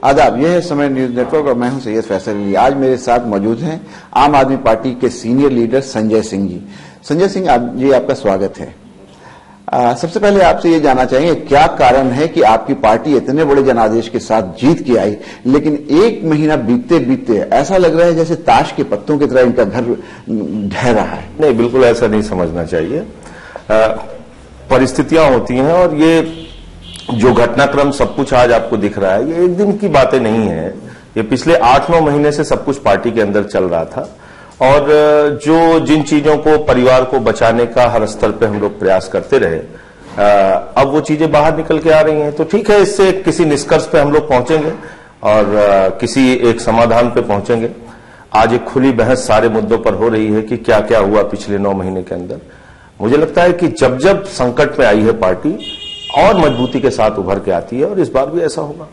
आदाब, यह है समय न्यूज नेटवर्क और मैं हूं सैयद फैसल अली। आज मेरे साथ मौजूद हैं आम आदमी पार्टी के सीनियर लीडर संजय सिंह जी। संजय सिंह जी, आपका स्वागत है। सबसे पहले आपसे ये जानना चाहेंगे, क्या कारण है कि आपकी पार्टी इतने बड़े जनादेश के साथ जीत के आई, लेकिन एक महीना बीतते बीतते ऐसा लग रहा है जैसे ताश के पत्तों की तरह इनका घर ढह रहा है? नहीं, बिल्कुल ऐसा नहीं समझना चाहिए। परिस्थितियां होती हैं और ये जो घटनाक्रम सब कुछ आज आपको दिख रहा है, ये एक दिन की बातें नहीं है। ये पिछले 8-9 महीने से सब कुछ पार्टी के अंदर चल रहा था और जो जिन चीजों को परिवार को बचाने का हर स्तर पे हम लोग प्रयास करते रहे, अब वो चीजें बाहर निकल के आ रही हैं। तो ठीक है, इससे किसी निष्कर्ष पे हम लोग पहुंचेंगे और किसी एक समाधान पे पहुंचेंगे। आज एक खुली बहस सारे मुद्दों पर हो रही है कि क्या क्या हुआ पिछले 9 महीने के अंदर। मुझे लगता है कि जब जब संकट में आई है पार्टी और मजबूती के साथ उभर के आती है और इस बार भी ऐसा होगा।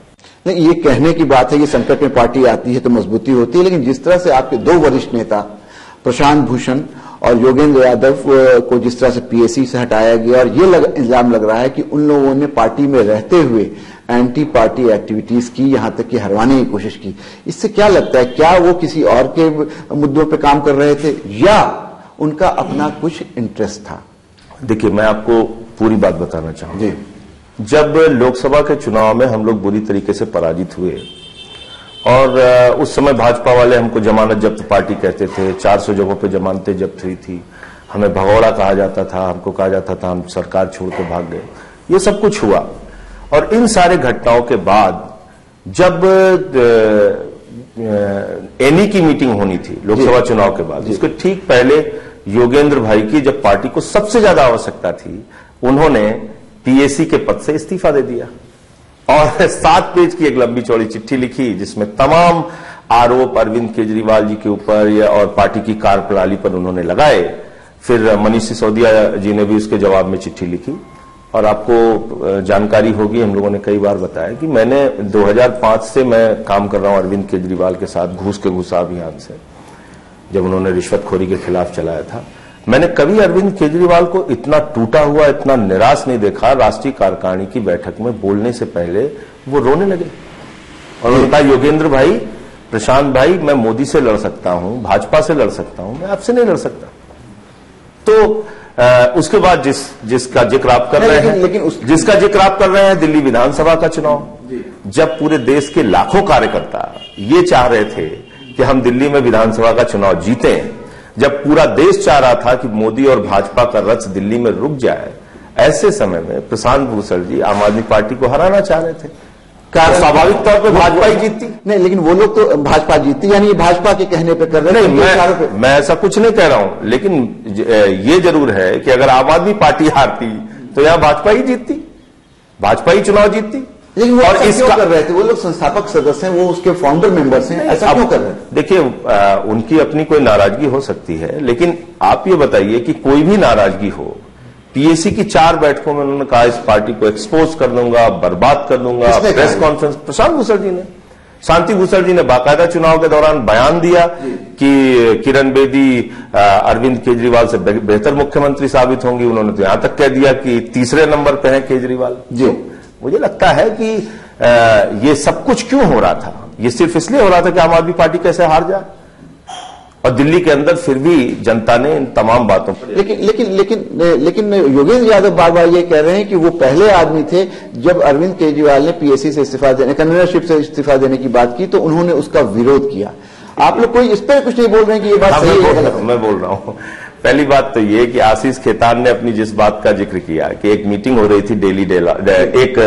नहीं, ये कहने की बात है कि संकट में पार्टी आती है तो मजबूती होती है, लेकिन जिस तरह से आपके 2 वरिष्ठ नेता प्रशांत भूषण और योगेंद्र यादव को जिस तरह से पीएसी से हटाया गया और ये इल्जाम लग रहा है कि उन लोगों ने पार्टी में रहते हुए एंटी पार्टी एक्टिविटीज की, यहां तक कि हरवाने की कोशिश की, इससे क्या लगता है, क्या वो किसी और के मुद्दों पर काम कर रहे थे या उनका अपना कुछ इंटरेस्ट था? देखिए, मैं आपको पूरी बात बताना चाहूंगा। जब लोकसभा के चुनाव में हम लोग बुरी तरीके से पराजित हुए और उस समय भाजपा वाले हमको जमानत जब्त पार्टी कहते थे, 400 जगहों पे जमानतें जब्त हुई थी, हमें भगौड़ा कहा जाता था, हमको कहा जाता था हम सरकार छोड़ के भाग गए। ये सब कुछ हुआ और इन सारे घटनाओं के बाद जब एनी की मीटिंग होनी थी लोकसभा चुनाव के बाद, उसके ठीक पहले योगेंद्र भाई की जब पार्टी को सबसे ज्यादा आवश्यकता थी, उन्होंने पीएसी के पद से इस्तीफा दे दिया और 7 पेज की एक लंबी चौड़ी चिट्ठी लिखी जिसमें तमाम आरोप अरविंद केजरीवाल जी के ऊपर और पार्टी की कार्यप्रणाली पर उन्होंने लगाए। फिर मनीष सिसोदिया जी ने भी उसके जवाब में चिट्ठी लिखी और आपको जानकारी होगी, हम लोगों ने कई बार बताया कि मैंने 2005 से मैं काम कर रहा हूं अरविंद केजरीवाल के साथ घूस के घुसा अभियान से, जब उन्होंने रिश्वतखोरी के खिलाफ चलाया था। मैंने कभी अरविंद केजरीवाल को इतना टूटा हुआ, इतना निराश नहीं देखा। राष्ट्रीय कार्यकारिणी की बैठक में बोलने से पहले वो रोने लगे और उन्होंने कहा, योगेंद्र भाई, प्रशांत भाई, मैं मोदी से लड़ सकता हूं, भाजपा से लड़ सकता हूं, मैं आपसे नहीं लड़ सकता। तो उसके बाद जिसका जिक्र आप कर रहे हैं, जिसका जिक्र आप कर रहे हैं दिल्ली विधानसभा का चुनाव, जब पूरे देश के लाखों कार्यकर्ता ये चाह रहे थे कि हम दिल्ली में विधानसभा का चुनाव जीतें, जब पूरा देश चाह रहा था कि मोदी और भाजपा का रथ दिल्ली में रुक जाए, ऐसे समय में प्रशांत भूषण जी आम आदमी पार्टी को हराना चाह रहे थे। क्या स्वाभाविक तौर पे भाजपा ही जीतती? नहीं, लेकिन वो लोग तो भाजपा जीतती, यानी भाजपा के कहने पे कर रहे हैं। मैं ऐसा कुछ नहीं कह रहा हूं, लेकिन ये जरूर है कि अगर आम आदमी पार्टी हारती तो यहां भाजपा ही जीतती, भाजपा ही चुनाव जीतती। लेकिन वो और क्यों कर रहे थे? वो लोग संस्थापक सदस्य हैं, वो उसके फाउंडर मेंबर्स हैं, ऐसा क्यों कर रहे हैं? देखिए, उनकी अपनी कोई नाराजगी हो सकती है, लेकिन आप ये बताइए कि कोई भी नाराजगी हो, पीएसी की 4 बैठकों में उन्होंने कहा इस पार्टी को एक्सपोज कर दूंगा, बर्बाद कर दूंगा। प्रेस कॉन्फ्रेंस प्रशांत भूषण जी ने, शांति भूषण जी ने बाकायदा चुनाव के दौरान बयान दिया कि किरण बेदी अरविंद केजरीवाल से बेहतर मुख्यमंत्री साबित होंगी। उन्होंने तो यहां तक कह दिया कि 3रे नंबर पे है केजरीवाल जी। मुझे लगता है कि ये सब कुछ क्यों हो रहा था, ये सिर्फ इसलिए हो रहा था कि आम आदमी पार्टी कैसे हार जाए, और दिल्ली के अंदर फिर भी जनता ने इन तमाम बातों पर लेकिन योगेंद्र यादव बार बार ये कह रहे हैं कि वो पहले आदमी थे जब अरविंद केजरीवाल ने पीएसी से इस्तीफा देने, कन्वीनरशिप से इस्तीफा देने की बात की तो उन्होंने उसका विरोध किया। आप लोग कोई इस पर कुछ नहीं बोल रहे हैं कि ये बात सही है? मैं बोल रहा हूं। पहली बात तो ये कि आशीष खेतान ने अपनी जिस बात का जिक्र किया कि एक मीटिंग हो रही थी एक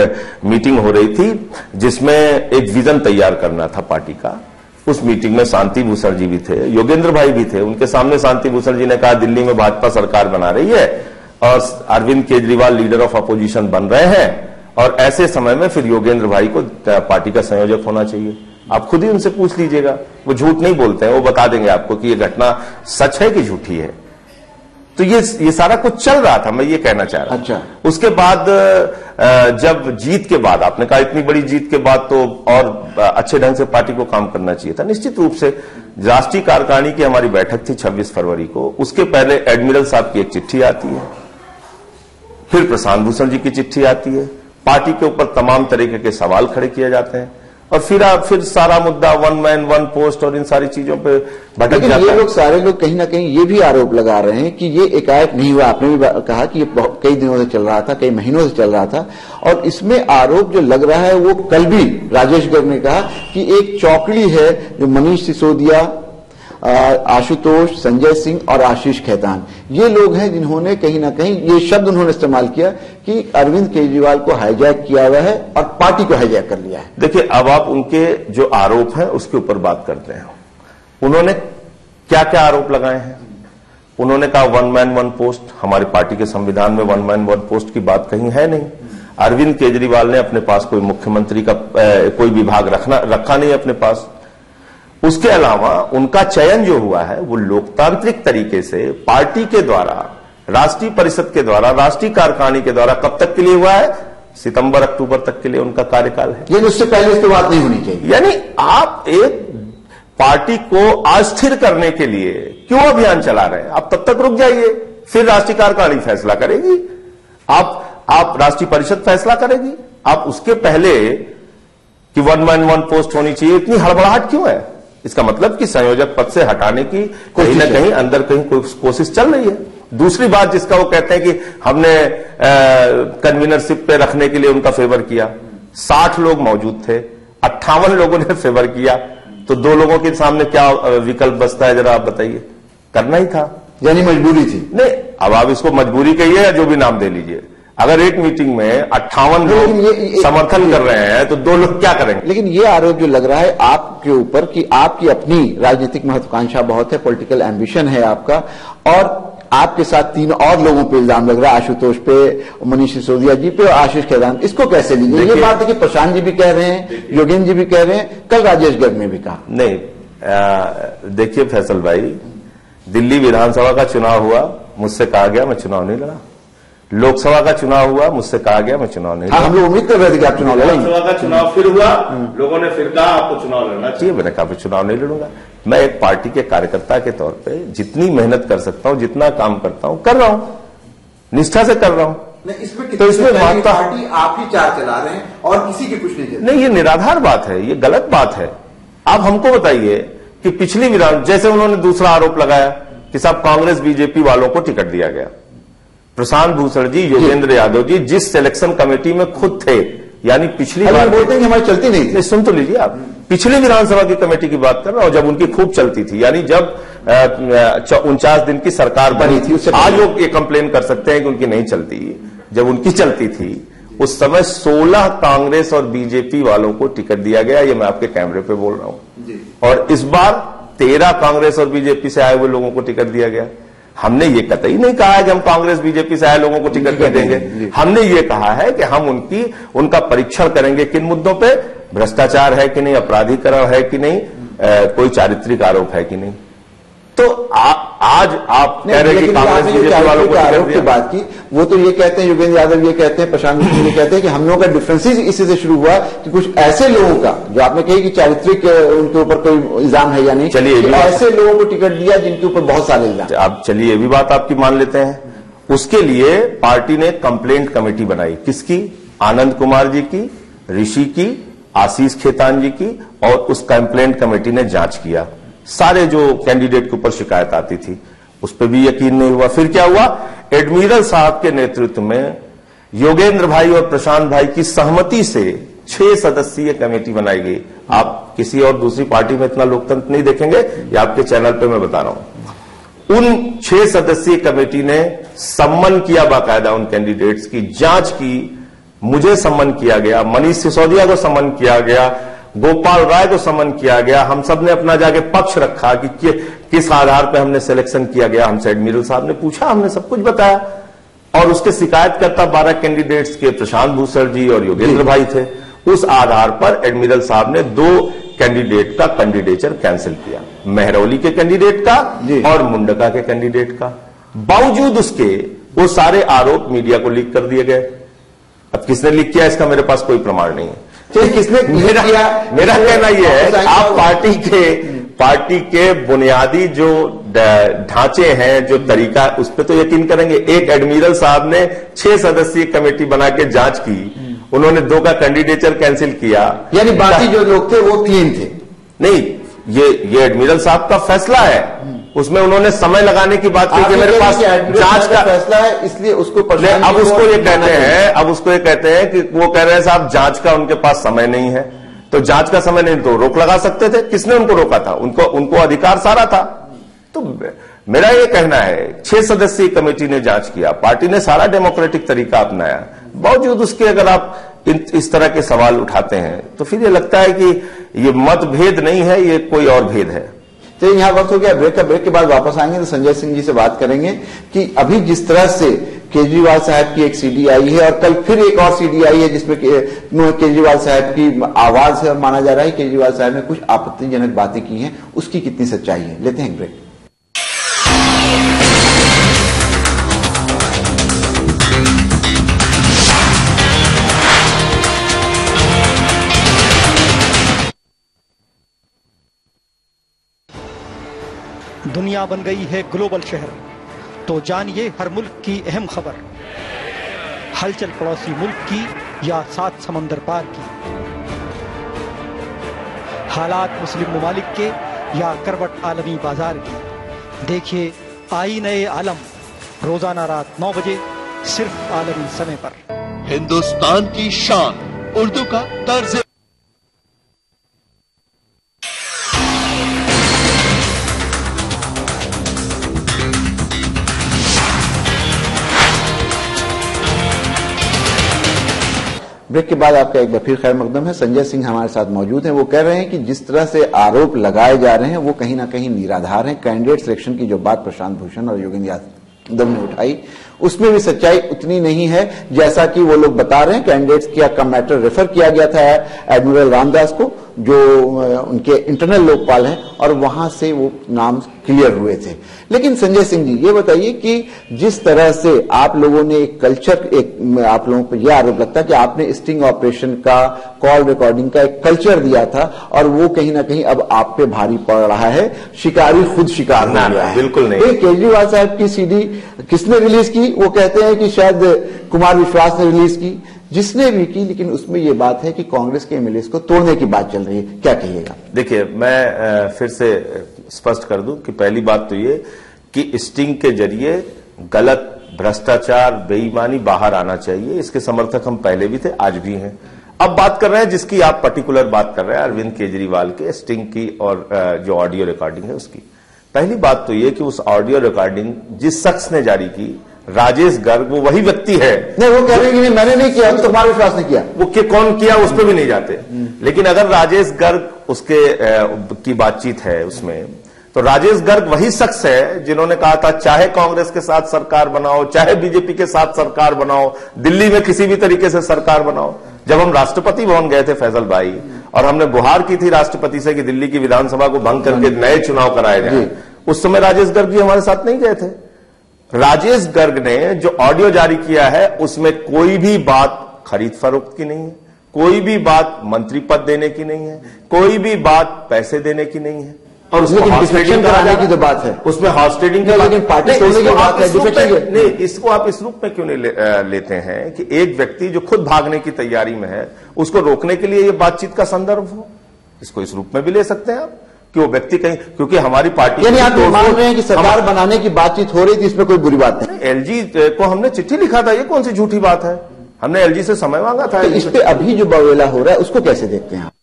मीटिंग हो रही थी जिसमें एक विजन तैयार करना था पार्टी का। उस मीटिंग में शांति भूषण जी भी थे, योगेंद्र भाई भी थे। उनके सामने शांति भूषण जी ने कहा दिल्ली में भाजपा सरकार बना रही है और Arvind Kejriwal leader of opposition बन रहे हैं, और ऐसे समय में फिर योगेंद्र भाई को पार्टी का संयोजक होना चाहिए। आप खुद ही उनसे पूछ लीजिएगा, वो झूठ नहीं बोलते हैं, वो बता देंगे आपको कि ये घटना सच है कि झूठी है। तो ये सारा कुछ चल रहा था, मैं ये कहना चाह रहा हूं। अच्छा। उसके बाद जब जीत के बाद आपने कहा इतनी बड़ी जीत के बाद तो और अच्छे ढंग से पार्टी को काम करना चाहिए था। निश्चित रूप से राष्ट्रीय कार्यकारिणी की हमारी बैठक थी 26 फरवरी को, उसके पहले एडमिरल साहब की एक चिट्ठी आती है, फिर प्रशांत भूषण जी की चिट्ठी आती है, पार्टी के ऊपर तमाम तरीके के सवाल खड़े किए जाते हैं। और फिर सारा मुद्दा वन मैन वन पोस्ट और इन सारी चीजों पे भटक जाता है। ये लोग सारे लोग कहीं ना कहीं ये भी आरोप लगा रहे हैं कि ये एकाएक नहीं हुआ। आपने भी कहा कि ये कई दिनों से चल रहा था, कई महीनों से चल रहा था, और इसमें आरोप जो लग रहा है वो कल भी राजेश गर्ग ने कहा कि एक चौकड़ी है जो मनीष सिसोदिया, आशुतोष, संजय सिंह और आशीष खेतान, ये लोग हैं जिन्होंने कहीं ना कहीं ये शब्द उन्होंने इस्तेमाल किया कि अरविंद केजरीवाल को हाईजैक किया हुआ है और पार्टी को हाईजैक कर लिया है। देखिए, अब आप उनके जो आरोप हैं उसके ऊपर बात करते हैं। उन्होंने क्या क्या आरोप लगाए हैं? उन्होंने कहा वन मैन वन पोस्ट, हमारी पार्टी के संविधान में वन मैन वन पोस्ट की बात कहीं है नहीं। अरविंद केजरीवाल ने अपने पास कोई मुख्यमंत्री का कोई विभाग रखा नहीं अपने पास। उसके अलावा उनका चयन जो हुआ है वो लोकतांत्रिक तरीके से पार्टी के द्वारा, राष्ट्रीय परिषद के द्वारा, राष्ट्रीय कार्यकारिणी के द्वारा कब तक के लिए हुआ है? सितंबर अक्टूबर तक के लिए उनका कार्यकाल है। ये उससे पहले इस पर बात नहीं होनी चाहिए। यानी आप एक पार्टी को अस्थिर करने के लिए क्यों अभियान चला रहे हैं? आप तब तक रुक जाइए, फिर राष्ट्रीय कार्यकारिणी फैसला करेगी, आप राष्ट्रीय परिषद फैसला करेगी। आप उसके पहले कि वन मैन वन पोस्ट होनी चाहिए, इतनी हड़बड़ाहट क्यों है? इसका मतलब कि संयोजक पद से हटाने की कहीं ना कहीं अंदर कहीं कोई कोशिश चल रही है। दूसरी बात जिसका वो कहते हैं कि हमने कन्वीनरशिप पे रखने के लिए उनका फेवर किया, 60 लोग मौजूद थे, 58 लोगों ने फेवर किया, तो 2 लोगों के सामने क्या विकल्प बचता है? जरा आप बताइए। करना ही था, यानी मजबूरी थी। नहीं, अब आप इसको मजबूरी कहिए या जो भी नाम दे लीजिए, अगर एक मीटिंग में 58 लोग समर्थन कर रहे हैं तो 2 लोग क्या करेंगे? लेकिन ये आरोप जो लग रहा है आपके ऊपर कि आपकी अपनी राजनीतिक महत्वाकांक्षा बहुत है, पॉलिटिकल एम्बिशन है आपका, और आपके साथ 3 और लोगों पे इल्जाम लग रहा है, आशुतोष पे, मनीष सिसोदिया जी पे और आशीष खेतान। इसको कैसे लीजिए? ये बात देखिए, प्रशांत जी भी कह रहे हैं, योगेंद्र जी भी कह रहे हैं, कल राजेश गर्ग ने भी कहा। नहीं, देखिए फैसल भाई, दिल्ली विधानसभा का चुनाव हुआ, मुझसे कहा गया मैं चुनाव नहीं लड़ा। लोकसभा का चुनाव हुआ, मुझसे कहा गया मैं चुनाव नहीं लड़ा। हम लोग उम्मीद कर रहे थे कि आप चुनाव लड़ेंगे। लोकसभा का चुनाव फिर हुआ, लोगों ने फिर कहा आपको चुनाव लड़ना चाहिए। मैंने कहा मैं चुनाव नहीं लड़ूंगा। मैं एक पार्टी के कार्यकर्ता के तौर पे जितनी मेहनत कर सकता हूं, जितना काम करता हूं, कर रहा हूं, निष्ठा से कर रहा हूं। तो इसमें पार्टी आप ही चार चला रहे हैं और किसी की कुछ नहीं। ये निराधार बात है, ये गलत बात है। आप हमको बताइए कि पिछली विधान, जैसे उन्होंने दूसरा आरोप लगाया कि साहब कांग्रेस बीजेपी वालों को टिकट दिया गया, प्रशांत भूषण जी, योगेंद्र यादव जी जिस सिलेक्शन कमेटी में खुद थे, यानी पिछली बार बोलते हैं कि हमारी चलती नहीं। सुन तो लीजिए आप, पिछली विधानसभा की कमेटी की बात कर रहा हूं, जब उनकी खूब चलती थी, यानी जब 49 दिन की सरकार बनी थी। आज वो ये कंप्लेन कर सकते हैं कि उनकी नहीं चलती। जब उनकी चलती थी उस समय 16 कांग्रेस और बीजेपी वालों को टिकट दिया गया, ये मैं आपके कैमरे पे बोल रहा हूं। और इस बार 13 कांग्रेस और बीजेपी से आए हुए लोगों को टिकट दिया गया। हमने ये कतई नहीं कहा है कि हम कांग्रेस बीजेपी से आए लोगों को टिकट नहीं देंगे। हमने ये कहा है कि हम उनका परीक्षण करेंगे किन मुद्दों पे, भ्रष्टाचार है कि नहीं, अपराधीकरण है कि नहीं, कोई चारित्रिक आरोप है कि नहीं। तो आज आप कह रहे हैं कि कांग्रेस बीजेपी वालों को आरोप की बात की, वो तो ये कहते हैं, योगेंद्र यादव ये कहते हैं, प्रशांत जी ये कहते हैं कि हम लोगों का डिफरेंसेस इसी से शुरू हुआ कि कुछ ऐसे लोगों का, जो आपने कही कि चारित्रिक उनके ऊपर कोई इल्जाम है या नहीं, चलिए ऐसे लोगों को टिकट दिया जिनके ऊपर बहुत सारे इल्जाम। आप चलिए ये भी बात आपकी मान लेते हैं। उसके लिए पार्टी ने कंप्लेंट कमेटी बनाई, किसकी? आनंद कुमार जी की, ऋषि की, आशीष खेतान जी की, और उस कंप्लेंट कमेटी ने जांच किया। सारे जो कैंडिडेट के ऊपर शिकायत आती थी उस पर भी यकीन नहीं हुआ। फिर क्या हुआ? एडमिरल साहब के नेतृत्व में योगेंद्र भाई और प्रशांत भाई की सहमति से 6 सदस्यीय कमेटी बनाई गई। आप किसी और दूसरी पार्टी में इतना लोकतंत्र नहीं देखेंगे, ये आपके चैनल पे मैं बता रहा हूं। उन 6 सदस्यीय कमेटी ने सम्मन किया, बाकायदा उन कैंडिडेट्स की जांच की। मुझे सम्मन किया गया, मनीष सिसोदिया को सम्मन किया गया, गोपाल राय को समन किया गया। हम सब ने अपना जाके पक्ष रखा कि किस आधार पर हमने सिलेक्शन किया गया। हमसे एडमिरल साहब ने पूछा, हमने सब कुछ बताया। और उसके शिकायतकर्ता 12 कैंडिडेट्स के प्रशांत भूषण जी और योगेंद्र भाई थे। उस आधार पर एडमिरल साहब ने 2 कैंडिडेट का कैंडिडेचर कैंसिल किया, मेहरौली के कैंडिडेट का और मुंडका के कैंडिडेट का। बावजूद उसके वो सारे आरोप मीडिया को लीक कर दिए गए। अब किसने लीक किया इसका मेरे पास कोई प्रमाण नहीं है। तो किसने मेरा कहना यह है कि आप पार्टी के बुनियादी जो ढांचे हैं, जो तरीका, उस पर तो यकीन करेंगे। एक एडमिरल साहब ने 6 सदस्यीय कमेटी बना के जांच की उन्होंने 2 का कैंडिडेचर कैंसिल किया। यानी बाकी जो लोग थे वो 3 थे। नहीं, ये एडमिरल साहब का फैसला है, उसमें उन्होंने समय लगाने की बात की कि मेरे पास जांच का फैसला है, इसलिए उसको अब उसको ये कहते हैं कि वो कह रहे हैं साहब जांच का उनके पास समय नहीं है, तो जांच का समय नहीं तो रोक लगा सकते थे। किसने उनको रोका था? उनको अधिकार सारा था। तो मेरा ये कहना है 6 सदस्यीय कमेटी ने जांच किया, पार्टी ने सारा डेमोक्रेटिक तरीका अपनाया, बावजूद उसके अगर आप इस तरह के सवाल उठाते हैं तो फिर ये लगता है कि ये मतभेद नहीं है, ये कोई और भेद है। तो यहां वक्त हो गया ब्रेक का। ब्रेक के बाद वापस आएंगे तो संजय सिंह जी से बात करेंगे कि अभी जिस तरह से केजरीवाल साहब की एक सीडी आई है और कल फिर एक और सीडी आई है जिसमें केजरीवाल साहब की आवाज है और माना जा रहा है केजरीवाल साहब ने कुछ आपत्तिजनक बातें की हैं, उसकी कितनी सच्चाई है। लेते हैं ब्रेक। दुनिया बन गई है ग्लोबल शहर, तो जानिए हर मुल्क की अहम खबर, हलचल पड़ोसी मुल्क की या 7 समंदर पार की, हालात मुस्लिम ममालिक के या करवट आलमी बाजार की। देखिए आईने आलम रोजाना रात 9 बजे सिर्फ आलमी समय पर। हिंदुस्तान की शान उर्दू का तर्ज। ब्रेक के बाद आपका एक बार फिर खैर मकदम है। संजय सिंह हमारे साथ मौजूद हैं। वो कह रहे हैं कि जिस तरह से आरोप लगाए जा रहे हैं वो कहीं ना कहीं निराधार हैं। कैंडिडेट सिलेक्शन की जो बात प्रशांत भूषण और योगेंद्र यादव ने उठाई उसमें भी सच्चाई उतनी नहीं है जैसा कि वो लोग बता रहे हैं। कैंडिडेट्स का मैटर रेफर किया गया था एडमिरल रामदास को, जो उनके इंटरनल लोकपाल हैं, और वहां से वो नाम क्लियर हुए थे। लेकिन संजय सिंह जी ये बताइए कि जिस तरह से आप लोगों ने एक कल्चर, आप लोगों पर यह आरोप लगता है कि आपने स्टिंग ऑपरेशन का, कॉल रिकॉर्डिंग का एक कल्चर दिया था और वो कहीं ना कहीं अब आप पे भारी पड़ रहा है, शिकारी खुद शिकार हो गया है। बिल्कुल नहीं। केजरीवाल साहब की सीडी किसने रिलीज की? वो कहते हैं कि शायद कुमार विश्वास ने रिलीज की, जिसने भी की, लेकिन उसमें यह बात है कि कांग्रेस के एमएलए को तोड़ने की बात चल रही है। क्या कहिएगा? देखिए, मैं फिर से स्पष्ट कर दूं कि पहली बात तो ये कि स्टिंग के जरिए गलत, भ्रष्टाचार, बेईमानी बाहर आना चाहिए, इसके समर्थक हम पहले भी थे, आज भी हैं। अब बात कर रहे हैं जिसकी आप पर्टिकुलर बात कर रहे हैं, अरविंद केजरीवाल के स्टिंग की और जो ऑडियो रिकॉर्डिंग है उसकी। पहली बात तो ये कि उस ऑडियो रिकॉर्डिंग जिस शख्स ने जारी की, राजेश गर्ग, वो वही व्यक्ति है। नहीं, वो कह रहे हैं कि मैंने नहीं किया, कुमार विश्वास ने किया। वो कौन किया उस पर भी नहीं जाते। लेकिन अगर राजेश गर्ग उसके की बातचीत है उसमें, तो राजेश गर्ग वही शख्स है जिन्होंने कहा था चाहे कांग्रेस के साथ सरकार बनाओ, चाहे बीजेपी के साथ सरकार बनाओ, दिल्ली में किसी भी तरीके से सरकार बनाओ। जब हम राष्ट्रपति भवन गए थे फैजल भाई, और हमने गुहार की थी राष्ट्रपति से कि दिल्ली की विधानसभा को भंग करके नए चुनाव कराए जाए, उस समय राजेश गर्ग जी हमारे साथ नहीं गए थे। राजेश गर्ग ने जो ऑडियो जारी किया है उसमें कोई भी बात खरीद फरोख्त की नहीं है, कोई भी बात मंत्री पद देने की नहीं है, कोई भी बात पैसे देने की नहीं है। और उसमें डिफेक्शन कराने की तो बात है, उसमें हॉर्स ट्रेडिंग की लेकिन पार्टी तोड़ने की बात है। नहीं, इसको आप इस रूप में क्यों नहीं लेते हैं कि एक व्यक्ति जो खुद भागने की तैयारी में है उसको रोकने के लिए ये बातचीत का संदर्भ हो? इसको इस रूप में भी ले सकते हैं आप कि वो व्यक्ति कहीं, क्योंकि हमारी पार्टी, यानी आप मान रहे हैं कि सरकार बनाने की बातचीत हो रही थी, इसमें कोई बुरी बात नहीं। एलजी को हमने चिट्ठी लिखा था, ये कौन सी झूठी बात है? हमने एलजी से समय मांगा था। तो इस पे अभी जो बवेला हो रहा है उसको कैसे देखते हैं आप?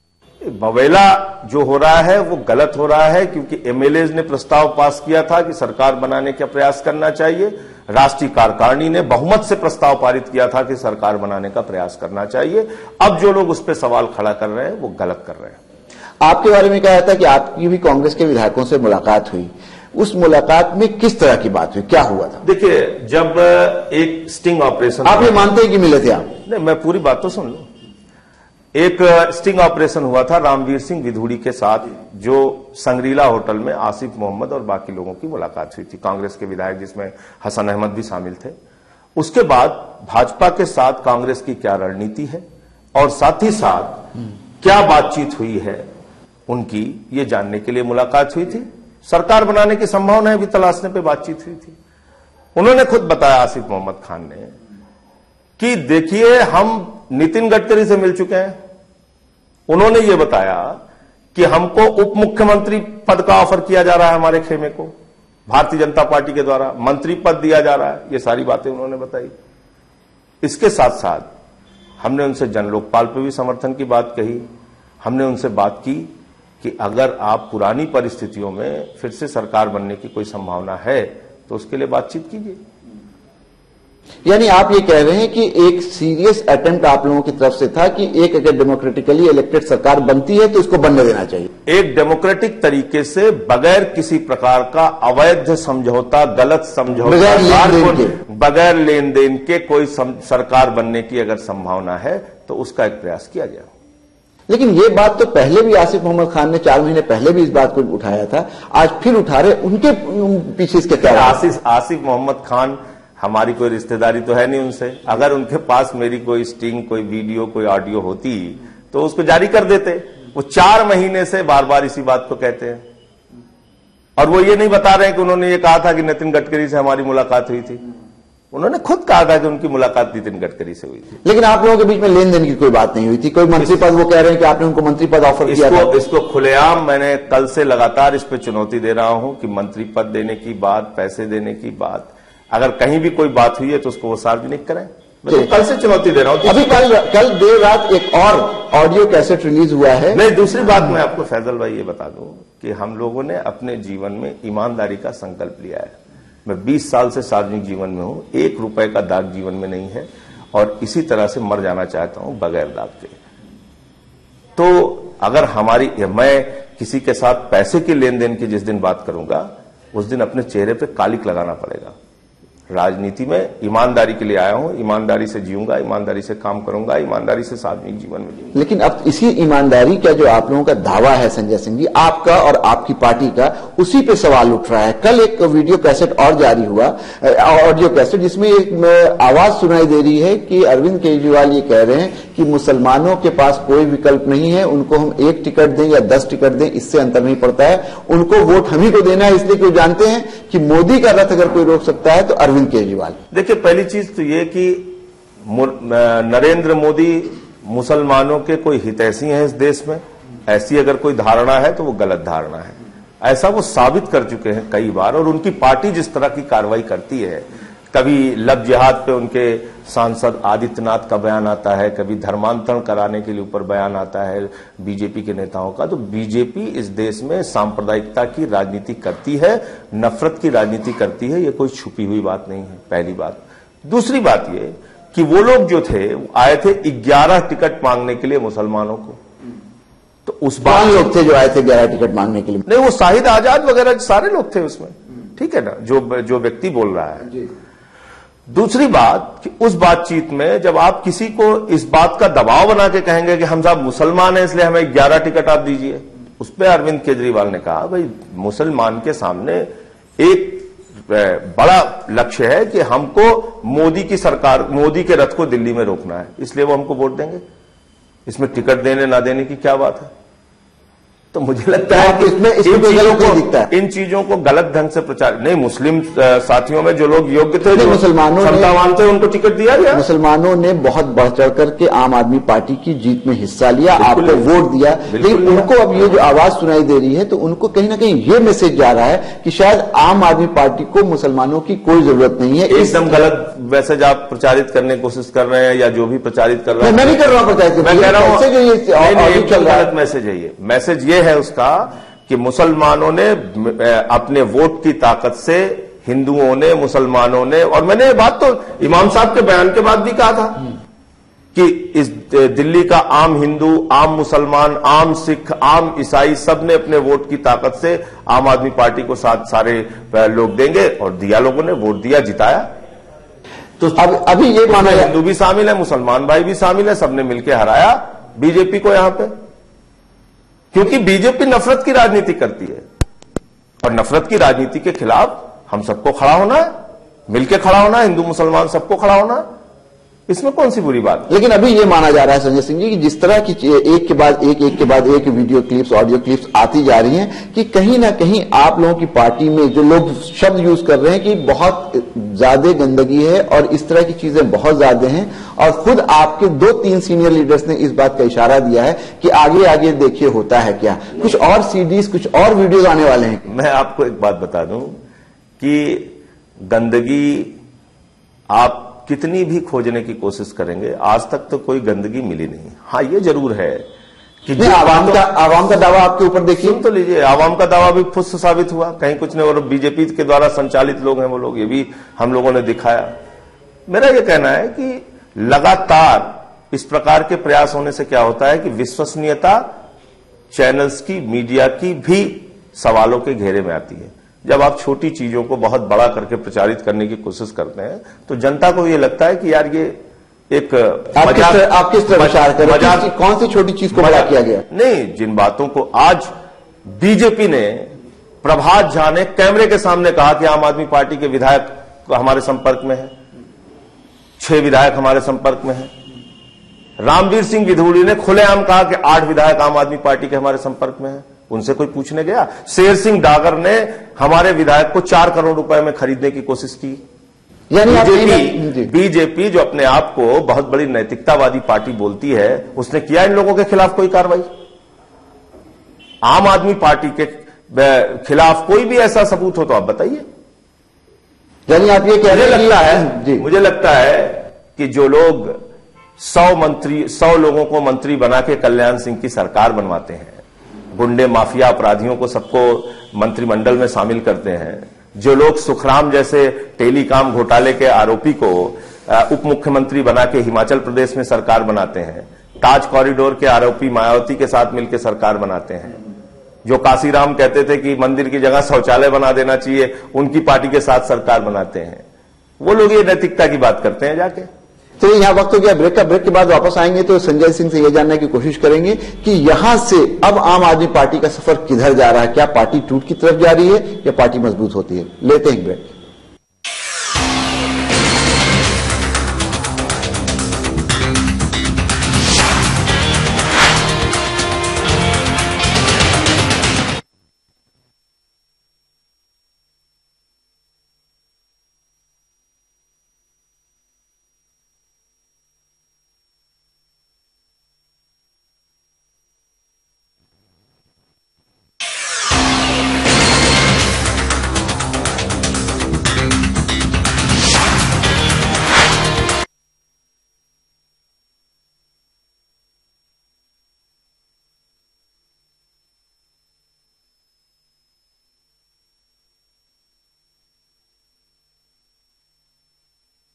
बवेला जो हो रहा है वो गलत हो रहा है, क्योंकि एमएलएज ने प्रस्ताव पास किया था कि सरकार बनाने का प्रयास करना चाहिए। राष्ट्रीय कार्यकारिणी ने बहुमत से प्रस्ताव पारित किया था कि सरकार बनाने का प्रयास करना चाहिए। अब जो लोग उस पर सवाल खड़ा कर रहे हैं वो गलत कर रहे हैं। आपके बारे में कहा था कि आपकी भी कांग्रेस के विधायकों से मुलाकात हुई, उस मुलाकात में किस तरह की बात हुई, क्या हुआ था? देखिए, जब एक स्टिंग ऑपरेशन, आप ये मानते हैं कि मिले थे आप? नहीं, मैं पूरी बात तो सुन लूं। एक स्टिंग ऑपरेशन हुआ था रामवीर सिंह विधूड़ी के साथ, जो संग्रीला होटल में आसिफ मोहम्मद और बाकी लोगों की मुलाकात हुई थी, कांग्रेस के विधायक जिसमें हसन अहमद भी शामिल थे। उसके बाद भाजपा के साथ कांग्रेस की क्या रणनीति है और साथ ही साथ क्या बातचीत हुई है उनकी, ये जानने के लिए मुलाकात हुई थी। सरकार बनाने की संभावनाएं भी तलाशने पे बातचीत हुई थी। उन्होंने खुद बताया, आसिफ मोहम्मद खान ने, कि देखिए हम नितिन गडकरी से मिल चुके हैं। उन्होंने ये बताया कि हमको उप मुख्यमंत्री पद का ऑफर किया जा रहा है, हमारे खेमे को भारतीय जनता पार्टी के द्वारा मंत्री पद दिया जा रहा है। ये सारी बातें उन्होंने बताई। इसके साथ साथ हमने उनसे जन लोकपाल पर भी समर्थन की बात कही। हमने उनसे बात की कि अगर आप पुरानी परिस्थितियों में फिर से सरकार बनने की कोई संभावना है तो उसके लिए बातचीत कीजिए। यानी आप ये कह रहे हैं कि एक सीरियस अटेम्प्ट आप लोगों की तरफ से था कि एक अगर डेमोक्रेटिकली इलेक्टेड सरकार बनती है तो इसको बनने देना चाहिए। एक डेमोक्रेटिक तरीके से बगैर किसी प्रकार का अवैध समझौता, गलत समझौता, बगैर लेन देन के कोई सरकार बनने की अगर संभावना है तो उसका एक प्रयास किया जाए। लेकिन ये बात तो पहले भी आसिफ मोहम्मद खान ने 4 महीने पहले भी इस बात को उठाया था, आज फिर उठा रहे। उनके पीछे इसके क्या? आसिफ मोहम्मद खान, हमारी कोई रिश्तेदारी तो है नहीं उनसे। अगर उनके पास मेरी कोई स्टिंग, कोई वीडियो, कोई ऑडियो होती तो उसको जारी कर देते। वो 4 महीने से बार बार इसी बात को कहते हैं और वो ये नहीं बता रहे हैं कि उन्होंने ये कहा था कि नितिन गडकरी से हमारी मुलाकात हुई थी। उन्होंने खुद कहा था कि उनकी मुलाकात नितिन गडकरी से हुई थी। लेकिन आप लोगों के बीच में लेन देन की कोई बात नहीं हुई थी, कोई मंत्री पद? वो कह रहे हैं कि आपने उनको मंत्री पद ऑफर किया था। इसको खुलेआम मैंने कल से लगातार इस पे चुनौती दे रहा हूं कि मंत्री पद देने की बात, पैसे देने की बात, अगर कहीं भी कोई बात हुई है तो उसको वो सार्वजनिक करें। मैं तो कल से चुनौती दे रहा हूं। अभी कल देर रात एक और ऑडियो कैसेट रिलीज हुआ है। नहीं, दूसरी बात मैं आपको फैजल भाई ये बता दूं कि हम लोगों ने अपने जीवन में ईमानदारी का संकल्प लिया है। मैं 20 साल से सार्वजनिक जीवन में हूं, 1 रुपए का दाग जीवन में नहीं है और इसी तरह से मर जाना चाहता हूं बगैर दाग के। तो अगर मैं किसी के साथ पैसे के लेन देन की जिस दिन बात करूंगा उस दिन अपने चेहरे पे कालिक लगाना पड़ेगा। राजनीति में ईमानदारी के लिए आया हूं, ईमानदारी से जीऊंगा, ईमानदारी से काम करूंगा, ईमानदारी से सार्वजनिक जीवन में जीऊंगा। लेकिन अब इसी ईमानदारी का जो आप लोगों का दावा है संजय सिंह जी, आपका और आपकी पार्टी का, उसी पे सवाल उठ रहा है। कल एक वीडियो कैसेट और जारी हुआ, ऑडियो कैसेट, जिसमें एक आवाज सुनाई दे रही है कि अरविंद केजरीवाल ये कह रहे हैं कि मुसलमानों के पास कोई विकल्प नहीं है, उनको हम 1 टिकट दें या 10 टिकट दें इससे अंतर नहीं पड़ता है, उनको वोट हम ही को देना है, इसलिए कि वो जानते हैं कि मोदी का रथ अगर कोई रोक सकता है तो अरविंद केजरीवाल। देखिए, पहली चीज तो ये कि नरेंद्र मोदी मुसलमानों के कोई हितैषी हैं इस देश में, ऐसी अगर कोई धारणा है तो वो गलत धारणा है। ऐसा वो साबित कर चुके हैं कई बार। और उनकी पार्टी जिस तरह की कार्रवाई करती है, कभी लव जिहाद पे उनके सांसद आदित्यनाथ का बयान आता है, कभी धर्मांतरण कराने के लिए ऊपर बयान आता है बीजेपी के नेताओं का। तो बीजेपी इस देश में सांप्रदायिकता की राजनीति करती है, नफरत की राजनीति करती है, ये कोई छुपी हुई बात नहीं है, पहली बात। दूसरी बात ये कि वो लोग जो थे आए थे 11 टिकट मांगने के लिए मुसलमानों को। तो उस बात लोग थे जो आए थे 11 टिकट मांगने के लिए? नहीं, वो शाहिद आजाद वगैरह सारे लोग थे उसमें, ठीक है ना, जो व्यक्ति बोल रहा है। दूसरी बात कि उस बातचीत में जब आप किसी को इस बात का दबाव बना के कहेंगे कि हम साहब मुसलमान हैं इसलिए हमें 11 टिकट आप दीजिए, उस पर अरविंद केजरीवाल ने कहा भाई मुसलमान के सामने एक बड़ा लक्ष्य है कि हमको मोदी की सरकार, मोदी के रथ को दिल्ली में रोकना है, इसलिए वो हमको वोट देंगे। इसमें टिकट देने ना देने की क्या बात है? तो मुझे लगता है कि इन चीजों को गलत ढंग से प्रचार नहीं। मुस्लिम साथियों में जो लोग योग्य थे, जो मुसलमानों क्षमतावान थे, उनको टिकट दिया गया। मुसलमानों ने बहुत बढ़ चढ़ करके आम आदमी पार्टी की जीत में हिस्सा लिया, आपको वोट दिया। लेकिन उनको अब ये जो आवाज सुनाई दे रही है तो उनको कहीं ना कहीं ये मैसेज जा रहा है कि शायद आम आदमी पार्टी को मुसलमानों की कोई जरूरत नहीं है। एकदम गलत मैसेज आप प्रचारित करने की कोशिश कर रहे हैं, या जो भी प्रचारित कर रहे हैं। मैं नहीं कर रहा हूं प्रचारित, मैं कह रहा हूं गलत मैसेज है ये। मैसेज ये है उसका कि मुसलमानों ने अपने वोट की ताकत से, हिंदुओं ने, मुसलमानों ने, और मैंने ये बात तो इमाम साहब के बयान के बाद भी कहा था कि इस दिल्ली का आम हिंदू, आम मुसलमान, आम सिख, आम ईसाई सब ने अपने वोट की ताकत से आम आदमी पार्टी को साथ सारे लोग देंगे, और दिया, लोगों ने वोट दिया, जिताया। तो अभी ये माना, हिंदू भी शामिल है, मुसलमान भाई भी शामिल है, सबने मिलकर हराया बीजेपी को यहां पे, क्योंकि बीजेपी नफरत की राजनीति करती है। और नफरत की राजनीति के खिलाफ हम सबको खड़ा होना है, मिलकर खड़ा होना है, हिंदू मुसलमान सबको खड़ा होना है। इसमें कौन सी बुरी बात? लेकिन अभी ये माना जा रहा है संजय सिंह जी कि जिस तरह की एक के बाद एक वीडियो क्लिप्स, ऑडियो क्लिप्स आती जा रही हैं कि कहीं ना कहीं आप लोगों की पार्टी में जो लोग शब्द यूज कर रहे हैं कि बहुत ज्यादा गंदगी है और इस तरह की चीजें बहुत ज्यादा हैं, और खुद आपके 2-3 सीनियर लीडर्स ने इस बात का इशारा दिया है कि आगे आगे देखिए होता है क्या, कुछ और सीडीज, कुछ और वीडियोज आने वाले हैं। मैं आपको एक बात बता दूं कि गंदगी आप कितनी भी खोजने की कोशिश करेंगे, आज तक तो कोई गंदगी मिली नहीं। हाँ, ये जरूर है कि आवाम का दावा आपके ऊपर देखिए, सुन तो लीजिए, आवाम का दावा भी फुस साबित हुआ, कहीं कुछ नहीं। और बीजेपी के द्वारा संचालित लोग हैं वो लोग, ये भी हम लोगों ने दिखाया। मेरा ये कहना है कि लगातार इस प्रकार के प्रयास होने से क्या होता है कि विश्वसनीयता चैनल्स की, मीडिया की भी सवालों के घेरे में आती है। जब आप छोटी चीजों को बहुत बड़ा करके प्रचारित करने की कोशिश करते हैं तो जनता को ये लगता है कि यार ये एक आप किस तरह विचार कर रहे हैं? कौन सी छोटी चीज को बड़ा किया गया? नहीं, जिन बातों को आज बीजेपी ने, प्रभात झा ने कैमरे के सामने कहा कि आम आदमी पार्टी के विधायक हमारे संपर्क में है, 6 विधायक हमारे संपर्क में है। रामवीर सिंह गिधौड़ी ने खुलेआम कहा कि 8 विधायक आम आदमी पार्टी के हमारे संपर्क में है। उनसे कोई पूछने गया? शेर सिंह डागर ने हमारे विधायक को 4 करोड़ रुपए में खरीदने की कोशिश की। यानी बीजेपी जो अपने आप को बहुत बड़ी नैतिकतावादी पार्टी बोलती है, उसने किया इन लोगों के खिलाफ कोई कार्रवाई? आम आदमी पार्टी के खिलाफ कोई भी ऐसा सबूत हो तो आप बताइए। यानी आप ये कह रहे हैं? मुझे लगता है कि जो लोग 100 लोगों को मंत्री बना के कल्याण सिंह की सरकार बनवाते हैं, गुंडे, माफिया, अपराधियों को सबको मंत्रिमंडल में शामिल करते हैं, जो लोग सुखराम जैसे टेलीकॉम घोटाले के आरोपी को उप मुख्यमंत्री बना के हिमाचल प्रदेश में सरकार बनाते हैं, ताज कॉरिडोर के आरोपी मायावती के साथ मिलकर सरकार बनाते हैं, जो काशीराम कहते थे कि मंदिर की जगह शौचालय बना देना चाहिए, उनकी पार्टी के साथ सरकार बनाते हैं, वो लोग ये नैतिकता की बात करते हैं जाके। तो यहां वक्त हो गया ब्रेक का। ब्रेक के बाद वापस आएंगे तो संजय सिंह से यह जानने की कोशिश करेंगे कि यहां से अब आम आदमी पार्टी का सफर किधर जा रहा है, क्या पार्टी टूट की तरफ जा रही है या पार्टी मजबूत होती है। लेते हैं ब्रेक।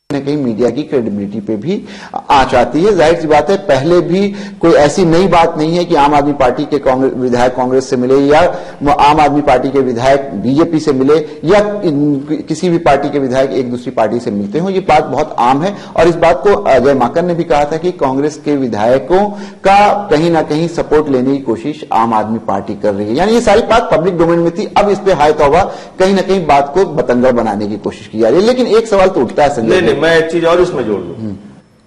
कहीं मीडिया की क्रेडिबिलिटी पे भी आंच आती है। जाहिर सी बात है, पहले भी कोई ऐसी नई बात नहीं है कि आम आदमी पार्टी के विधायक कांग्रेस से मिले या आम आदमी पार्टी के विधायक बीजेपी से मिले या किसी भी पार्टी के विधायक एक दूसरी पार्टी से मिलते हो। ये बात बहुत आम है और इस बात को अजय माकन ने भी कहा था कि कांग्रेस के विधायकों का कहीं ना कहीं सपोर्ट लेने की कोशिश आम आदमी पार्टी कर रही है। यानी ये सारी बात पब्लिक डोमेन में थी, अब इस पे हाय तौबा कहीं ना कहीं बात को बतंगड़ बनाने की कोशिश की जा रही है। लेकिन एक सवाल तो उठता है संजय, मैं एक चीज और इसमें जोड़ दूं।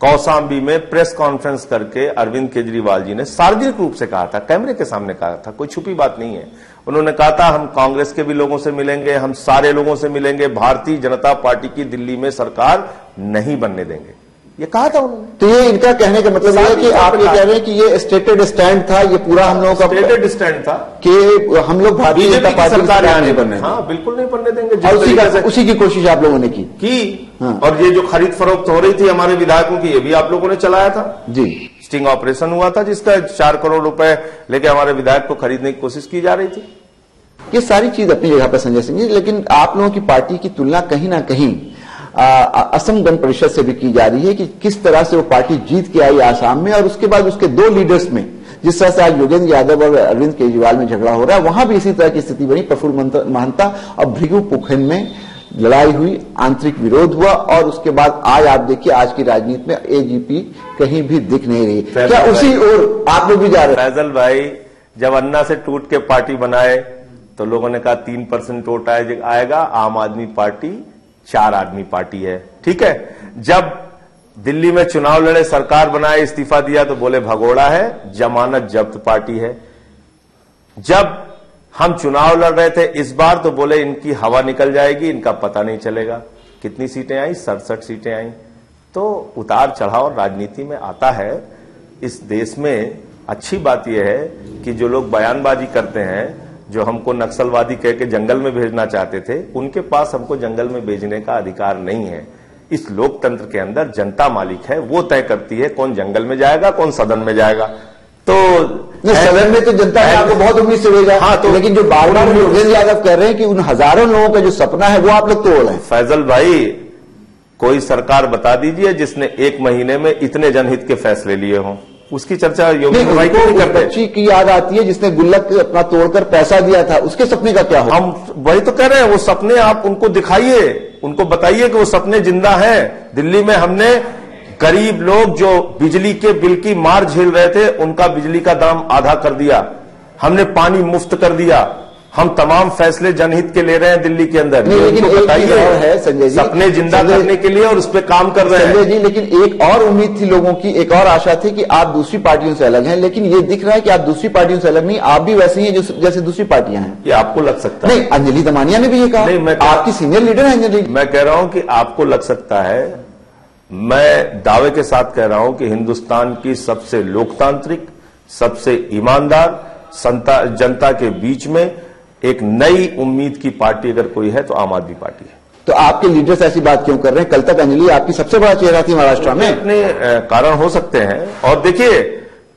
कौशाम्बी में प्रेस कॉन्फ्रेंस करके अरविंद केजरीवाल जी ने सार्वजनिक रूप से कहा था, कैमरे के सामने कहा था, कोई छुपी बात नहीं है। उन्होंने कहा था हम कांग्रेस के भी लोगों से मिलेंगे, हम सारे लोगों से मिलेंगे, भारतीय जनता पार्टी की दिल्ली में सरकार नहीं बनने देंगे, ये कहा था उन्होंने। तो ये इनका कहने का मतलब है कि आप ये कह रहे हैं कि ये स्टेटेड स्टैंड था, ये पूरा हम लोगों का स्टेटेड स्टैंड था कि हम लोग भारतीय जनता पार्टी सरकार नहीं बनने, हाँ बिल्कुल नहीं बनने देंगे। और उसी की कोशिश आप लोगों ने की। हाँ। और ये जो खरीद फरोख्त हो रही थी हमारे विधायकों की, ये भी आप लोगों ने चलाया था जी। स्टिंग ऑपरेशन हुआ था जिसका 4 करोड़ रुपए लेके हमारे विधायक को खरीदने की कोशिश की जा रही थी। ये सारी चीज अपनी जगह पर संजय सिंह जी, लेकिन आप लोगों की पार्टी की तुलना कहीं ना कहीं असम गण परिषद से भी की जा रही है कि किस तरह से वो पार्टी जीत के आई आसाम में, और उसके बाद उसके 2 लीडर्स में जिस तरह से आज योगेंद्र यादव और अरविंद केजरीवाल में झगड़ा हो रहा है, वहां भी इसी तरह की स्थिति बनी। प्रफुल्ल महंता और भृगु पोखन में लड़ाई हुई, आंतरिक विरोध हुआ और उसके बाद आज आप देखिए आज की राजनीति में एजीपी कहीं भी दिख नहीं रही। क्या उसी ओर आप लोग भी जा रहे हैं? फैजल भाई, जब अन्ना से टूट के पार्टी बनाए तो लोगों ने कहा 3% वोट आएगा, आम आदमी पार्टी 4 आदमी पार्टी है, ठीक है। जब दिल्ली में चुनाव लड़े, सरकार बनाए, इस्तीफा दिया तो बोले भगोड़ा है, जमानत जब्त पार्टी है। जब हम चुनाव लड़ रहे थे इस बार तो बोले इनकी हवा निकल जाएगी, इनका पता नहीं चलेगा। कितनी सीटें आई? 67 सीटें आई। तो उतार चढ़ाव राजनीति में आता है। इस देश में अच्छी बात यह है कि जो लोग बयानबाजी करते हैं, जो हमको नक्सलवादी कह के जंगल में भेजना चाहते थे, उनके पास हमको जंगल में भेजने का अधिकार नहीं है। इस लोकतंत्र के अंदर जनता मालिक है, वो तय करती है कौन जंगल में जाएगा, कौन सदन में जाएगा। तो सदन में तो जनता ने आपको बहुत उम्मीद से भेजा। हाँ, तो लेकिन जो बार बार योगेंद्र यादव कह रहे हैं कि उन हजारों लोगों का जो सपना है वो आप लोग तोड़ रहे हैं। फैजल भाई, कोई सरकार बता दीजिए जिसने 1 महीने में इतने जनहित के फैसले लिए हों। उसकी चर्चा योगेंद्र भाई को नहीं करते। बच्ची की याद आती है जिसने गुल्लक अपना तोड़कर पैसा दिया था, उसके सपने का क्या हो? हम वही तो कह रहे हैं, वो सपने आप उनको दिखाइए, उनको बताइए कि वो सपने जिंदा हैं। दिल्ली में हमने गरीब लोग जो बिजली के बिल की मार झेल रहे थे, उनका बिजली का दाम आधा कर दिया। हमने पानी मुफ्त कर दिया। हम तमाम फैसले जनहित के ले रहे हैं दिल्ली के अंदर। लेकिन एक चीज और है संजय जी, सपने जिंदा करने के लिए और उस पर काम कर रहे हैं संजय जी। लेकिन एक और उम्मीद थी लोगों की, एक और आशा थी कि आप दूसरी पार्टियों से अलग हैं, लेकिन ये दिख रहा है कि आप दूसरी पार्टियों से अलग नहीं, आप भी वैसे ही हैं जैसे दूसरी पार्टियां हैं। ये आपको लग सकता है? नहीं, अंजलि दमानिया ने भी ये कहा। नहीं, आपकी सीनियर लीडर है अंजलि। मैं कह रहा हूं कि आपको लग सकता है। मैं दावे के साथ कह रहा हूं कि हिंदुस्तान की सबसे लोकतांत्रिक, सबसे ईमानदार जनता के बीच में एक नई उम्मीद की पार्टी अगर कोई है तो आम आदमी पार्टी है। तो आपके लीडर्स ऐसी बात क्यों कर रहे हैं? कल तक अंजलि आपकी सबसे बड़ा चेहरा थी महाराष्ट्र में। अपने कारण हो सकते हैं। और देखिए,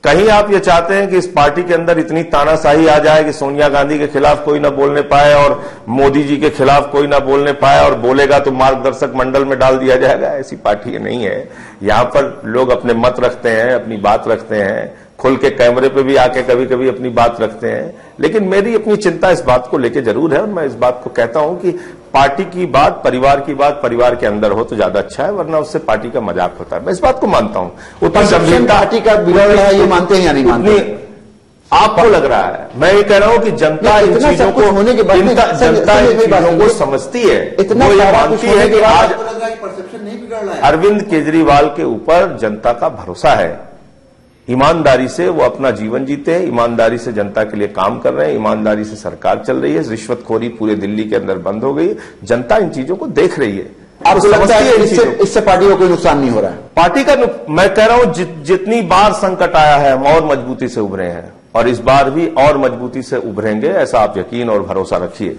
कहीं आप ये चाहते हैं कि इस पार्टी के अंदर इतनी तानाशाही आ जाए कि सोनिया गांधी के खिलाफ कोई ना बोलने पाए और मोदी जी के खिलाफ कोई ना बोलने पाए, और बोलेगा तो मार्गदर्शक मंडल में डाल दिया जाएगा। ऐसी पार्टी ये नहीं है। यहां पर लोग अपने मत रखते हैं, अपनी बात रखते हैं, खुल के कैमरे पे भी आके कभी कभी अपनी बात रखते हैं। लेकिन मेरी अपनी चिंता इस बात को लेके जरूर है, और मैं इस बात को कहता हूं कि पार्टी की बात, परिवार की बात परिवार के अंदर हो तो ज्यादा अच्छा है, वरना उससे पार्टी का मजाक होता है। मैं इस बात को मानता हूं। उतनी गंभीरता पार्टी का बिगड़ रहा है, ये मानते हैं या नहीं मानते? आपको लग रहा है? मैं ये कह रहा हूं कि जनता इन चीजों को होने के बाद जनता इन चीजों को समझती है, वो ये मानती है कि आज परसेप्शन नहीं बिगड़ रहा है। अरविंद केजरीवाल के ऊपर जनता का भरोसा है। ईमानदारी से वो अपना जीवन जीते हैं, ईमानदारी से जनता के लिए काम कर रहे हैं, ईमानदारी से सरकार चल रही है, रिश्वतखोरी पूरे दिल्ली के अंदर बंद हो गई। जनता इन चीजों को देख रही है। आपको लगता है इससे पार्टी को कोई नुकसान नहीं हो रहा है? पार्टी का मैं कह रहा हूं जितनी बार संकट आया है हम और मजबूती से उभरे हैं, और इस बार भी और मजबूती से उभरेंगे, ऐसा आप यकीन और भरोसा रखिए।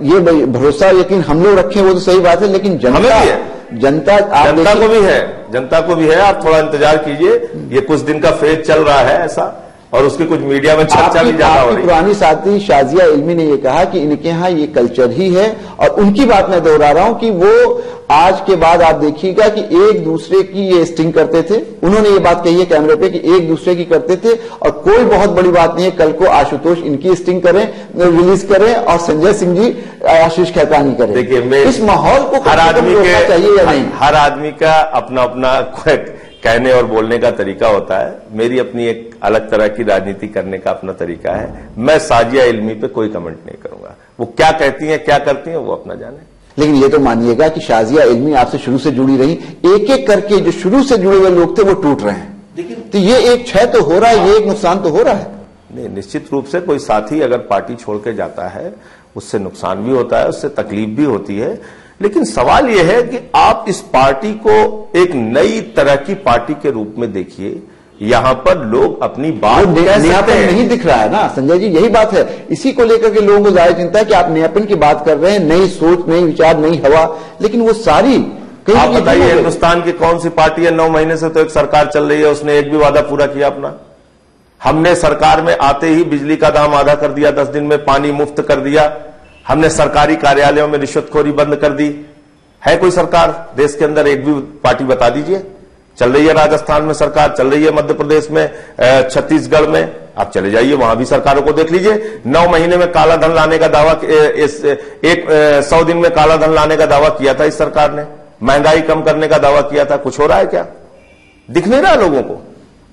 ये भरोसा यकीन हम लोग रखें वो तो सही बात है, लेकिन जनता हमें भी है, जनता को भी है, जनता को भी है। आप थोड़ा इंतजार कीजिए, ये कुछ दिन का फेज चल रहा है ऐसा, और उसकी कुछ मीडिया में चर्चा भी ज्यादा हो रही है। पुरानी साथी शाजिया इल्मी ने ये कहा कि इनके यहाँ ये कल्चर ही है, और उनकी बात मैं दोहरा रहा हूं कि वो आज के बाद आप देखिएगा कि एक दूसरे की ये स्टिंग करते थे। उन्होंने ये बात कही है कैमरे पे कि एक दूसरे की करते थे, और कोई बहुत बड़ी बात नहीं है कल को आशुतोष इनकी स्टिंग करें, रिलीज करें, और संजय सिंह जी आशीष खैतानी करें। देखिए, इस माहौल को हर आदमी के चाहिए या नहीं? हर आदमी का अपना अपना कहने और बोलने का तरीका होता है। मेरी अपनी एक अलग तरह की राजनीति करने का अपना तरीका है। मैं साजिया इल्मी पे कोई कमेंट नहीं करूंगा। वो क्या कहती हैं, क्या करती हैं, वो अपना जाने। लेकिन ये तो मानिएगा कि शाजिया इल्मी आपसे शुरू से जुड़ी रही, एक एक करके जो शुरू से जुड़े हुए लोग थे वो टूट रहे हैं। तो ये एक क्षय तो हो रहा है, ये एक नुकसान तो हो रहा है। नहीं, निश्चित रूप से कोई साथी अगर पार्टी छोड़ के जाता है उससे नुकसान भी होता है, उससे तकलीफ भी होती है। लेकिन सवाल यह है कि आप इस पार्टी को एक नई तरह की पार्टी के रूप में देखिए। यहां पर लोग अपनी बात नहीं दिख रहा है ना संजय जी, यही बात है। इसी को लेकर के लोगों को ज्यादा चिंता है कि आप नयापन की बात कर रहे हैं, नई सोच, नई विचार, नई हवा, लेकिन वो सारी आप बताइए हिंदुस्तान की कौन सी पार्टी है 9 महीने से तो एक सरकार चल रही है, उसने एक भी वादा पूरा किया अपना? हमने सरकार में आते ही बिजली का दाम आधा कर दिया, 10 दिन में पानी मुफ्त कर दिया, हमने सरकारी कार्यालयों में रिश्वतखोरी बंद कर दी। है कोई सरकार देश के अंदर, एक भी पार्टी बता दीजिए? चल रही है राजस्थान में सरकार, चल रही है मध्य प्रदेश में, छत्तीसगढ़ में, आप चले जाइए वहां भी सरकारों को देख लीजिए। 9 महीने में काला धन लाने का दावा, 100 दिन में काला धन लाने का दावा किया था इस सरकार ने, महंगाई कम करने का दावा किया था। कुछ हो रहा है क्या? दिख नहीं रहा लोगों को?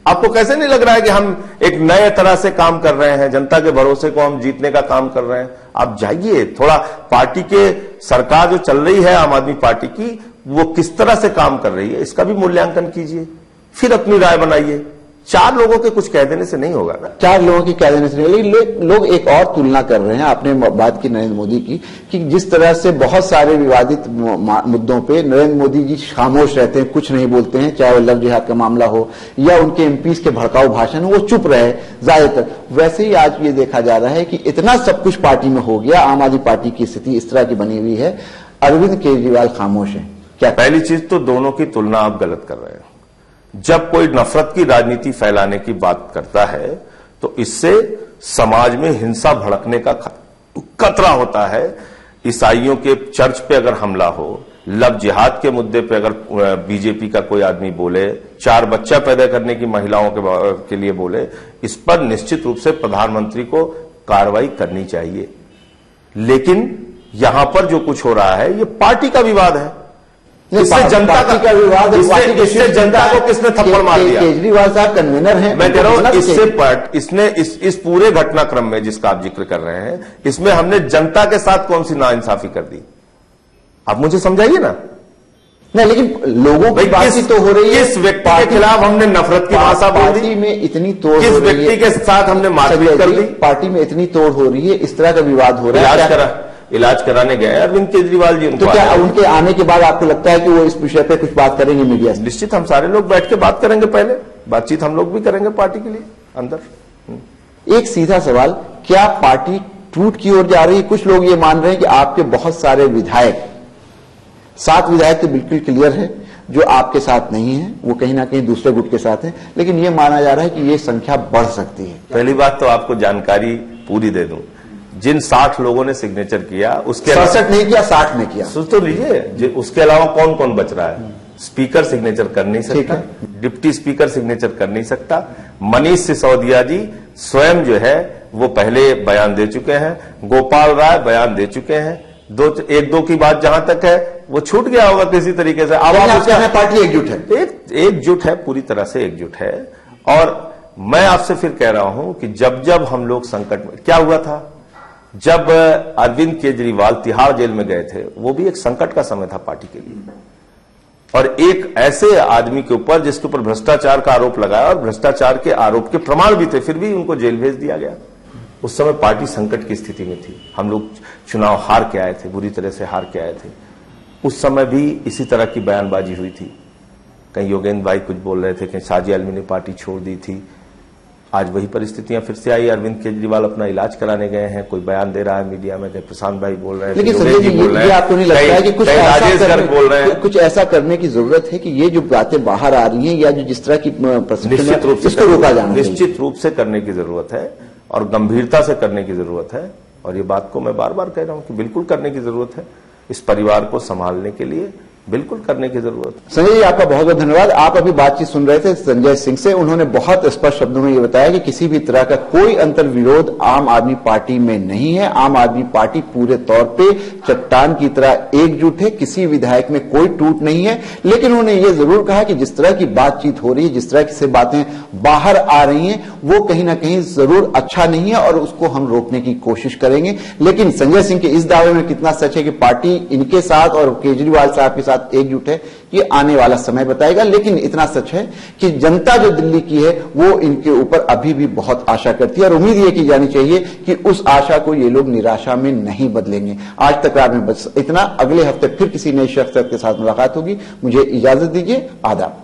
आपको कैसे नहीं लग रहा है कि हम एक नए तरह से काम कर रहे हैं, जनता के भरोसे को हम जीतने का काम कर रहे हैं? आप जाइए थोड़ा, पार्टी के सरकार जो चल रही है आम आदमी पार्टी की, वो किस तरह से काम कर रही है इसका भी मूल्यांकन कीजिए, फिर अपनी राय बनाइए। 4 लोगों के कुछ कह देने से नहीं होगा ना। 4 लोगों की कह देने से नहीं, लेकिन लोग एक और तुलना कर रहे हैं, आपने बात की नरेंद्र मोदी की, कि जिस तरह से बहुत सारे विवादित मुद्दों पे नरेंद्र मोदी जी खामोश रहते हैं, कुछ नहीं बोलते हैं, चाहे वो लव जिहाद का मामला हो या उनके एमपीज के भड़काऊ भाषण, वो चुप रहे ज्यादातर। वैसे ही आज ये देखा जा रहा है कि इतना सब कुछ पार्टी में हो गया, आम आदमी पार्टी की स्थिति इस तरह की बनी हुई है, अरविंद केजरीवाल खामोश है। क्या पहली चीज तो दोनों की तुलना आप गलत कर रहे हैं। जब कोई नफरत की राजनीति फैलाने की बात करता है तो इससे समाज में हिंसा भड़कने का खतरा होता है। ईसाइयों के चर्च पे अगर हमला हो, लव जिहाद के मुद्दे पे अगर बीजेपी का कोई आदमी बोले, 4 बच्चा पैदा करने की महिलाओं के लिए बोले, इस पर निश्चित रूप से प्रधानमंत्री को कार्रवाई करनी चाहिए। लेकिन यहां पर जो कुछ हो रहा है ये पार्टी का विवाद है, इससे जनता का विवाद है। इससे जनता को किसने थप्पड़ मार दिया? केजरीवाल साहब कन्वीनर हैं। मैं कह रहा हूं इसने इस पूरे घटनाक्रम में जिसका आप जिक्र कर रहे हैं, इसमें हमने जनता के साथ कौन सी नाइंसाफी कर दी? आप मुझे समझाइए ना। नहीं, लेकिन लोगों की बातचीत तो हो रही है। किस व्यक्ति के खिलाफ हमने नफरत की भाषा बोल दी? पार्टी में इतनी तोड़, किस व्यक्ति के साथ हमने मारपीट कर दी? पार्टी में इतनी तोड़ हो रही है, इस तरह का विवाद हो रहा है। इलाज कराने गए अरविंद केजरीवाल जी, तो क्या उनके आने के बाद आपको लगता है कि वो इस विषय पे कुछ बात करेंगे मीडिया से? निश्चित हम सारे लोग बैठ के बात करेंगे, पहले बातचीत हम लोग भी करेंगे पार्टी के लिए अंदर। एक सीधा सवाल, क्या पार्टी टूट की ओर जा रही है? कुछ लोग ये मान रहे हैं कि आपके बहुत सारे विधायक, 7 विधायक तो बिल्कुल क्लियर है जो आपके साथ नहीं है, वो कहीं ना कहीं दूसरे गुट के साथ है, लेकिन ये माना जा रहा है कि ये संख्या बढ़ सकती है। पहली बात तो आपको जानकारी पूरी दे दूं, जिन 60 लोगों ने सिग्नेचर किया उसके 67 नहीं किया, 60 ने किया। सोच तो लीजिए, उसके अलावा कौन कौन बच रहा है? स्पीकर सिग्नेचर कर नहीं सकता, डिप्टी स्पीकर सिग्नेचर कर नहीं सकता, मनीष सिसोदिया जी स्वयं जो है वो पहले बयान दे चुके हैं, गोपाल राय बयान दे चुके हैं, 1-2 की बात जहां तक है वो छूट गया होगा किसी तरीके से। अब आप पार्टी एकजुट है, एकजुट है, पूरी तरह से एकजुट है। और मैं आपसे फिर कह रहा हूं कि जब हम लोग संकट में, क्या हुआ था जब अरविंद केजरीवाल तिहाड़ जेल में गए थे, वो भी एक संकट का समय था पार्टी के लिए। और एक ऐसे आदमी के ऊपर जिसके ऊपर भ्रष्टाचार का आरोप लगाया और भ्रष्टाचार के आरोप के प्रमाण भी थे, फिर भी उनको जेल भेज दिया गया। उस समय पार्टी संकट की स्थिति में थी, हम लोग चुनाव हार के आए थे, बुरी तरह से हार के आए थे। उस समय भी इसी तरह की बयानबाजी हुई थी, कहीं योगेंद्र भाई कुछ बोल रहे थे, कहीं साजिया आलमी ने पार्टी छोड़ दी थी। आज वही परिस्थितियां फिर से आई, अरविंद केजरीवाल अपना इलाज कराने गए हैं, कोई बयान दे रहा है मीडिया में, कहीं प्रशांत भाई बोल रहे हैं, लेकिन संजय जी ये आपको नहीं लगता है कि कुछ राजेश गर्ग बोल रहे हैं? कुछ ऐसा करने की जरूरत है कि ये जो बातें बाहर आ रही हैं या जो जिस तरह की निश्चित रूप से इसको रोका जाना, निश्चित रूप से करने की जरूरत है और गंभीरता से करने की जरूरत है। और ये बात को मैं बार बार कह रहा हूं कि बिल्कुल करने की जरूरत है, इस परिवार को संभालने के लिए बिल्कुल करने की जरूरत है। संजय जी आपका बहुत बहुत धन्यवाद। आप अभी बातचीत सुन रहे थे संजय सिंह से, उन्होंने बहुत स्पष्ट शब्दों में ये बताया कि किसी भी तरह का कोई अंतर्विरोध आम आदमी पार्टी में नहीं है। आम आदमी पार्टी पूरे तौर पे चट्टान की तरह एकजुट है, किसी विधायक में कोई टूट नहीं है। लेकिन उन्होंने ये जरूर कहा कि जिस तरह की बातचीत हो रही है, जिस तरह से बातें बाहर आ रही हैं, वो कहीं ना कहीं जरूर अच्छा नहीं है और उसको हम रोकने की कोशिश करेंगे। लेकिन संजय सिंह के इस दावे में कितना सच है कि पार्टी इनके साथ और केजरीवाल साहब के साथ एकजुट है, ये आने वाला समय बताएगा। लेकिन इतना सच है कि जनता जो दिल्ली की है वो इनके ऊपर अभी भी बहुत आशा करती है और उम्मीद ये की जानी चाहिए कि उस आशा को ये लोग निराशा में नहीं बदलेंगे। आज तक में बस इतना, अगले हफ्ते फिर किसी नई शख्सियत के साथ मुलाकात होगी। मुझे इजाजत दीजिए, आदाब।